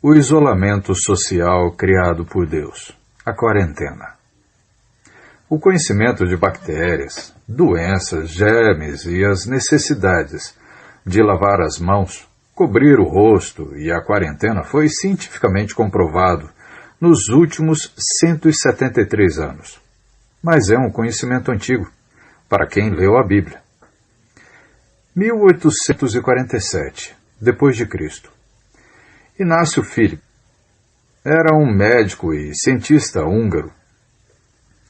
O isolamento social criado por Deus. A quarentena. O conhecimento de bactérias, doenças, germes e as necessidades de lavar as mãos, cobrir o rosto e a quarentena foi cientificamente comprovado nos últimos 173 anos. Mas é um conhecimento antigo, para quem leu a Bíblia. 1847, depois de Cristo. Inácio Philipp era um médico e cientista húngaro,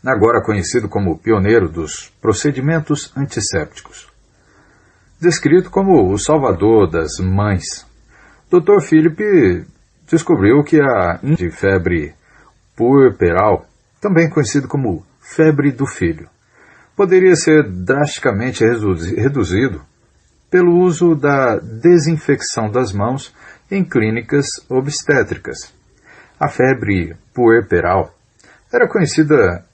agora conhecido como pioneiro dos procedimentos antissépticos. Descrito como o salvador das mães, Dr. Philipp descobriu que a febre puerperal, também conhecido como febre do filho, poderia ser drasticamente reduzido pelo uso da desinfecção das mãos em clínicas obstétricas. A febre puerperal era conhecida,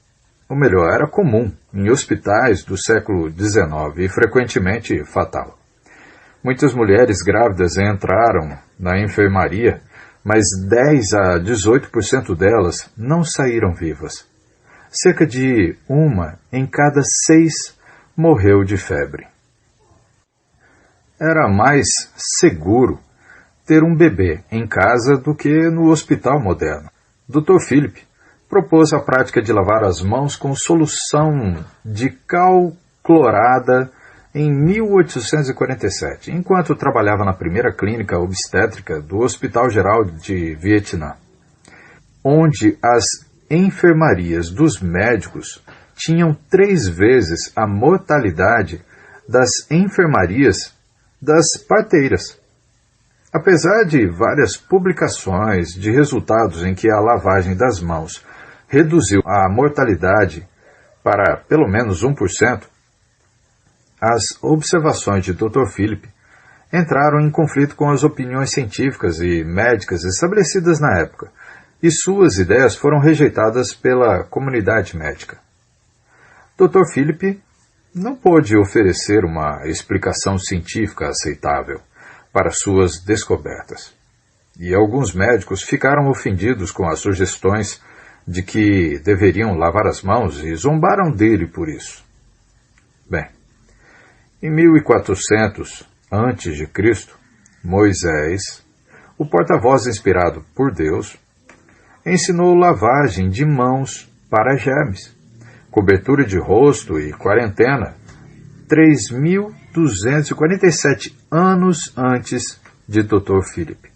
ou melhor, era comum em hospitais do século XIX e frequentemente fatal. Muitas mulheres grávidas entraram na enfermaria, mas 10 a 18% delas não saíram vivas. Cerca de 1 em cada 6 morreu de febre. Era mais seguro ter um bebê em casa do que no hospital moderno. Dr. Philipp propôs a prática de lavar as mãos com solução de cal clorada em 1847, enquanto trabalhava na primeira clínica obstétrica do Hospital Geral de Vietnã, onde as enfermarias dos médicos tinham 3 vezes a mortalidade das enfermarias das parteiras. Apesar de várias publicações de resultados em que a lavagem das mãos reduziu a mortalidade para pelo menos 1%, as observações de Dr. Philipp entraram em conflito com as opiniões científicas e médicas estabelecidas na época, e suas ideias foram rejeitadas pela comunidade médica. Dr. Philipp não pôde oferecer uma explicação científica aceitável para suas descobertas, e alguns médicos ficaram ofendidos com as sugestões de que deveriam lavar as mãos e zombaram dele por isso. Bem, em 1400 a.C., Moisés, o porta-voz inspirado por Deus, ensinou lavagem de mãos para germes, cobertura de rosto e quarentena 3.247 anos antes de Dr. Philipp.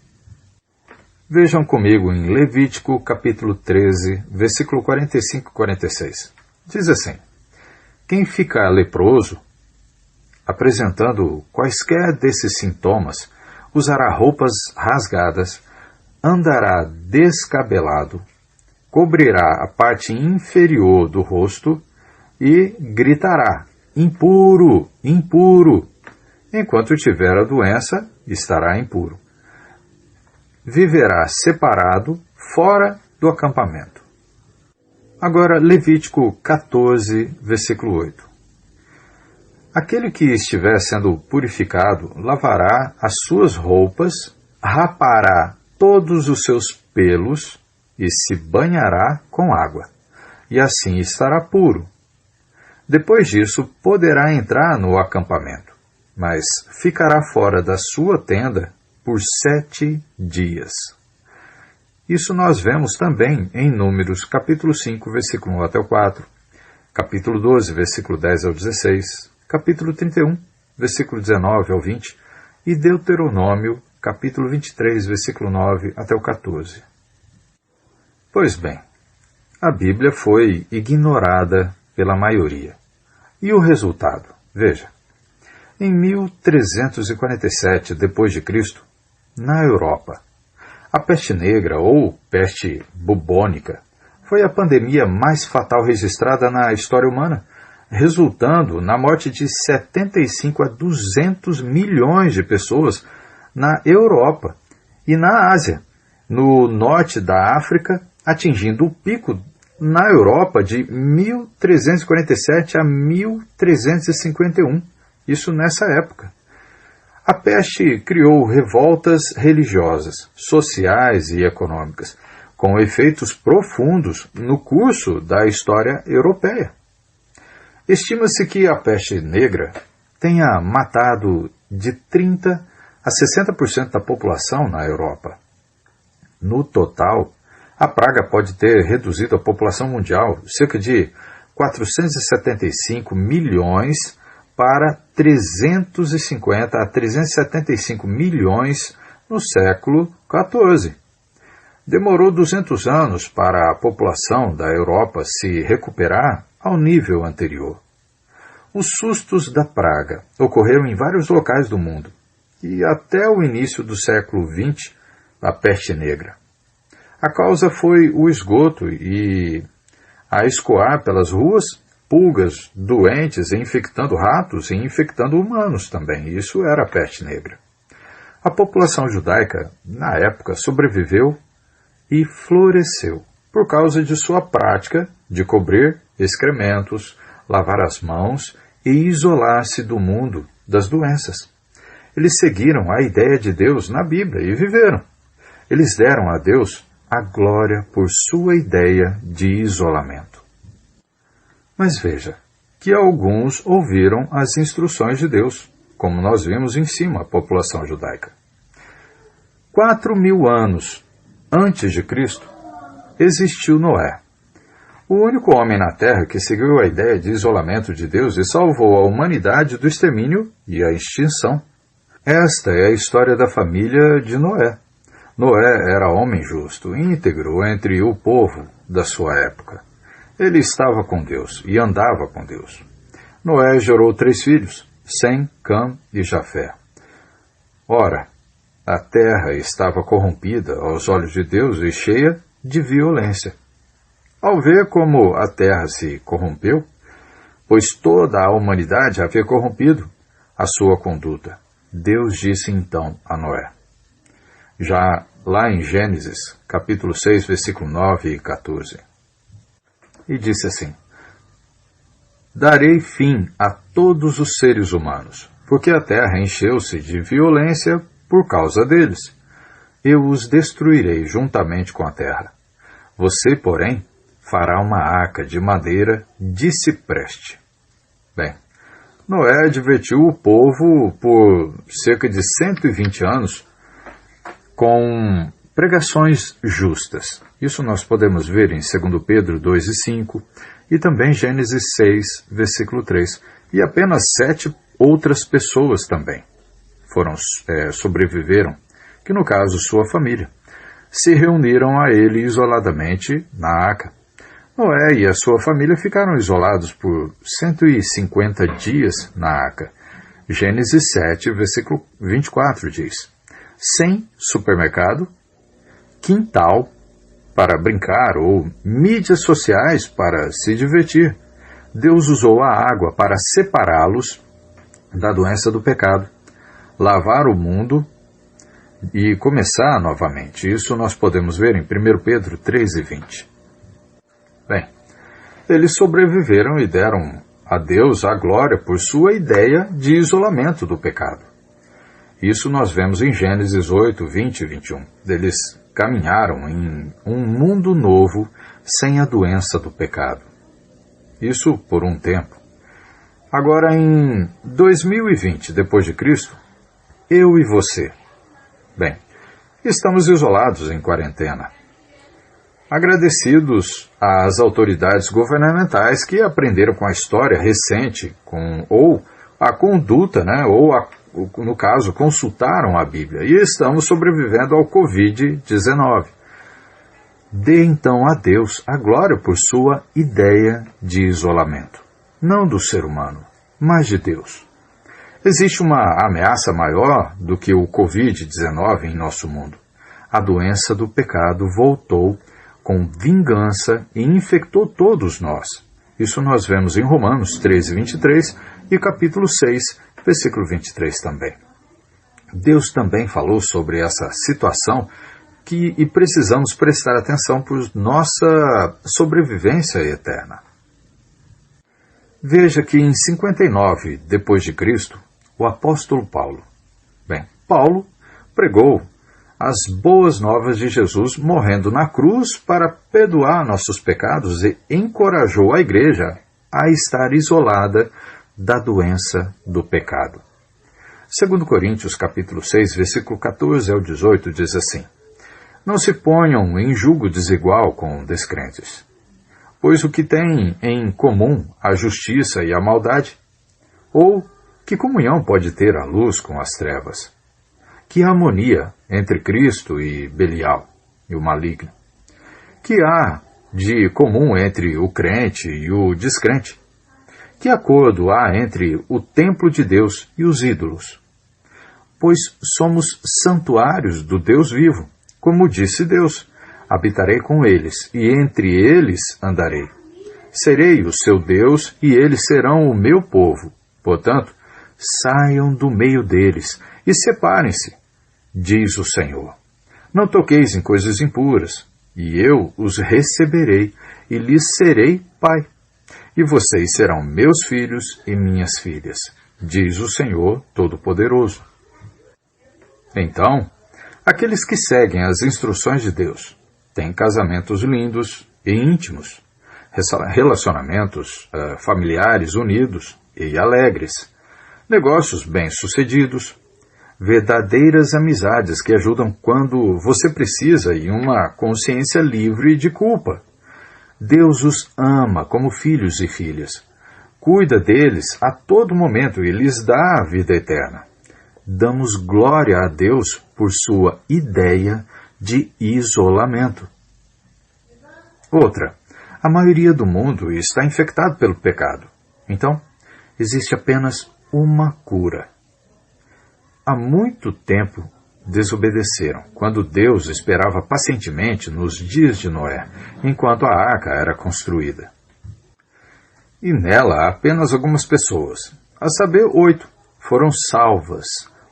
Vejam comigo em Levítico capítulo 13, versículo 45 e 46. Diz assim: quem fica leproso, apresentando quaisquer desses sintomas, usará roupas rasgadas, andará descabelado, cobrirá a parte inferior do rosto e gritará: impuro, impuro! Enquanto tiver a doença, estará impuro. Viverá separado, fora do acampamento. Agora, Levítico 14, versículo 8. Aquele que estiver sendo purificado lavará as suas roupas, rapará todos os seus pelos e se banhará com água, e assim estará puro. Depois disso, poderá entrar no acampamento, mas ficará fora da sua tenda por 7 dias. Isso nós vemos também em Números capítulo 5, versículo 1 até o 4, capítulo 12, versículo 10 ao 16, capítulo 31, versículo 19 ao 20, e Deuteronômio, capítulo 23, versículo 9 até o 14. Pois bem, a Bíblia foi ignorada pela maioria. E o resultado? Veja, em 1347 d.C., na Europa, a peste negra ou peste bubônica foi a pandemia mais fatal registrada na história humana, resultando na morte de 75 a 200 milhões de pessoas na Europa e na Ásia, no norte da África, atingindo o pico na Europa de 1347 a 1351, isso nessa época. A peste criou revoltas religiosas, sociais e econômicas, com efeitos profundos no curso da história europeia. Estima-se que a peste negra tenha matado de 30% a 60% da população na Europa. No total, a praga pode ter reduzido a população mundial cerca de 475 milhões para 350 a 375 milhões no século XIV. Demorou 200 anos para a população da Europa se recuperar ao nível anterior. Os sustos da praga ocorreram em vários locais do mundo, e até o início do século XX, a peste negra. A causa foi o esgoto e, a escoar pelas ruas, pulgas doentes infectando ratos e infectando humanos também. Isso era a peste negra. A população judaica, na época, sobreviveu e floresceu por causa de sua prática de cobrir excrementos, lavar as mãos e isolar-se do mundo das doenças. Eles seguiram a ideia de Deus na Bíblia e viveram. Eles deram a Deus a glória por sua ideia de isolamento. Mas veja que alguns ouviram as instruções de Deus, como nós vimos em cima a população judaica. 4.000 anos antes de Cristo, existiu Noé, o único homem na Terra que seguiu a ideia de isolamento de Deus e salvou a humanidade do extermínio e a extinção. Esta é a história da família de Noé. Noé era homem justo, íntegro entre o povo da sua época. Ele estava com Deus e andava com Deus. Noé gerou 3 filhos, Sem, Cã e Jafé. Ora, a terra estava corrompida aos olhos de Deus e cheia de violência. Ao ver como a terra se corrompeu, pois toda a humanidade havia corrompido a sua conduta, Deus disse então a Noé. Já lá em Gênesis, capítulo 6, versículo 9 e 14. E disse assim: Darei fim a todos os seres humanos, porque a terra encheu-se de violência por causa deles. Eu os destruirei juntamente com a terra. Você, porém, fará uma arca de madeira de cipreste. Bem, Noé advertiu o povo por cerca de 120 anos com pregações justas. Isso nós podemos ver em 2 Pedro 2 e 5 e também Gênesis 6, versículo 3. E apenas 7 outras pessoas também sobreviveram, que no caso sua família, se reuniram a ele isoladamente na arca. Noé e a sua família ficaram isolados por 150 dias na arca. Gênesis 7, versículo 24 diz: sem supermercado, quintal para brincar ou mídias sociais para se divertir. Deus usou a água para separá-los da doença do pecado, lavar o mundo e começar novamente. Isso nós podemos ver em 1 Pedro 3 e 20. Bem, eles sobreviveram e deram a Deus a glória por sua ideia de isolamento do pecado. Isso nós vemos em Gênesis 8, 20 e 21. Eles caminharam em um mundo novo sem a doença do pecado. Isso por um tempo. Agora, em 2020, depois de Cristo, eu e você, bem, estamos isolados em quarentena. Agradecidos às autoridades governamentais que aprenderam com a história recente, ou a conduta, ou no caso, consultaram a Bíblia, e estamos sobrevivendo ao Covid-19. Dê então a Deus a glória por sua ideia de isolamento, não do ser humano, mas de Deus. Existe uma ameaça maior do que o Covid-19 em nosso mundo. A doença do pecado voltou com vingança e infectou todos nós. Isso nós vemos em Romanos 13, 23 e capítulo 6, versículo 23 também. Deus também falou sobre essa situação e precisamos prestar atenção por nossa sobrevivência eterna. Veja que em 59 depois de Cristo, o apóstolo Paulo Paulo pregou as boas novas de Jesus morrendo na cruz para perdoar nossos pecados e encorajou a igreja a estar isolada da doença do pecado. 2 Coríntios capítulo 6, versículo 14 ao 18 diz assim: Não se ponham em julgo desigual com descrentes, pois o que tem em comum a justiça e a maldade? Ou que comunhão pode ter a luz com as trevas? Que harmonia entre Cristo e Belial, e o maligno? Que há de comum entre o crente e o descrente? Que acordo há entre o templo de Deus e os ídolos? Pois somos santuários do Deus vivo. Como disse Deus, habitarei com eles, e entre eles andarei. Serei o seu Deus, e eles serão o meu povo. Portanto, saiam do meio deles, e separem-se, diz o Senhor. Não toqueis em coisas impuras, e eu os receberei, e lhes serei pai. E vocês serão meus filhos e minhas filhas, diz o Senhor Todo-Poderoso. Então, aqueles que seguem as instruções de Deus têm casamentos lindos e íntimos, relacionamentos familiares unidos e alegres, negócios bem-sucedidos, verdadeiras amizades que ajudam quando você precisa e uma consciência livre de culpa. Deus os ama como filhos e filhas, cuida deles a todo momento e lhes dá a vida eterna. Damos glória a Deus por sua ideia de isolamento. Outra, a maioria do mundo está infectado pelo pecado. Então, existe apenas uma cura. Há muito tempo desobedeceram, quando Deus esperava pacientemente nos dias de Noé, enquanto a arca era construída. E nela apenas algumas pessoas, a saber 8, foram salvas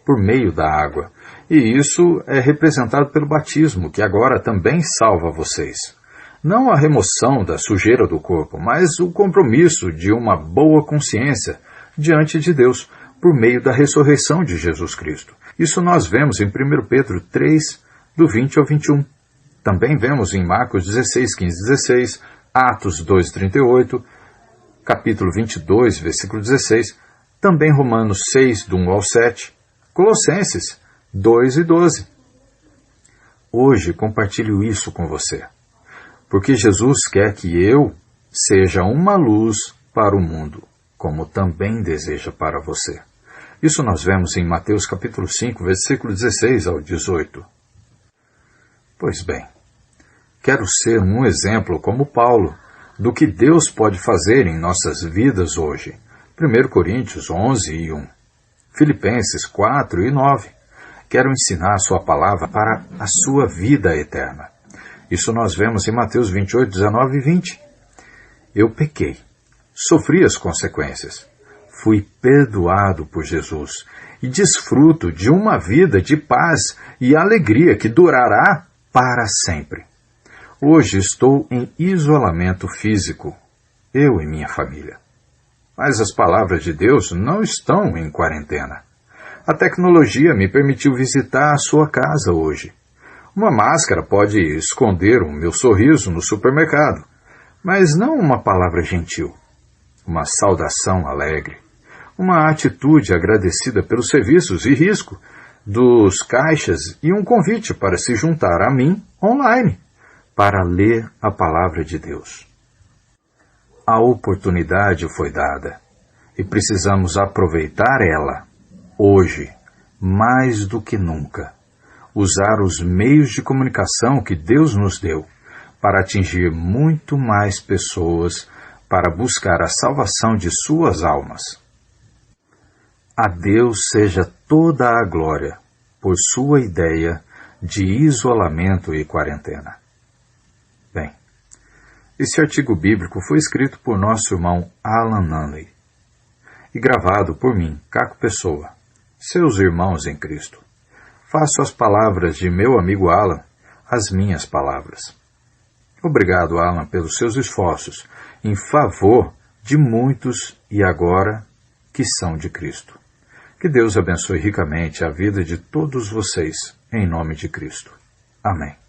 por meio da água, e isso é representado pelo batismo, que agora também salva vocês. Não a remoção da sujeira do corpo, mas o compromisso de uma boa consciência diante de Deus, por meio da ressurreição de Jesus Cristo. Isso nós vemos em 1 Pedro 3, do 20 ao 21. Também vemos em Marcos 16, 15, 16, Atos 2, 38, capítulo 22, versículo 16, também Romanos 6, do 1 ao 7, Colossenses 2 e 12. Hoje compartilho isso com você, porque Jesus quer que eu seja uma luz para o mundo, como também deseja para você. Isso nós vemos em Mateus capítulo 5, versículo 16 ao 18. Pois bem, quero ser um exemplo como Paulo do que Deus pode fazer em nossas vidas hoje. 1 Coríntios 11 e 1. Filipenses 4 e 9. Quero ensinar a sua palavra para a sua vida eterna. Isso nós vemos em Mateus 28, 19 e 20. Eu pequei, sofri as consequências. Fui perdoado por Jesus e desfruto de uma vida de paz e alegria que durará para sempre. Hoje estou em isolamento físico, eu e minha família. Mas as palavras de Deus não estão em quarentena. A tecnologia me permitiu visitar a sua casa hoje. Uma máscara pode esconder o meu sorriso no supermercado, mas não uma palavra gentil, uma saudação alegre, uma atitude agradecida pelos serviços e risco dos caixas e um convite para se juntar a mim online, para ler a palavra de Deus. A oportunidade foi dada e precisamos aproveitar ela, hoje, mais do que nunca. Usar os meios de comunicação que Deus nos deu para atingir muito mais pessoas para buscar a salvação de suas almas. A Deus seja toda a glória por sua ideia de isolamento e quarentena. Bem, esse artigo bíblico foi escrito por nosso irmão Alan Nunley e gravado por mim, Caco Pessoa, seus irmãos em Cristo. Faço as palavras de meu amigo Alan as minhas palavras. Obrigado, Alan, pelos seus esforços em favor de muitos e agora que são de Cristo. Que Deus abençoe ricamente a vida de todos vocês, em nome de Cristo. Amém.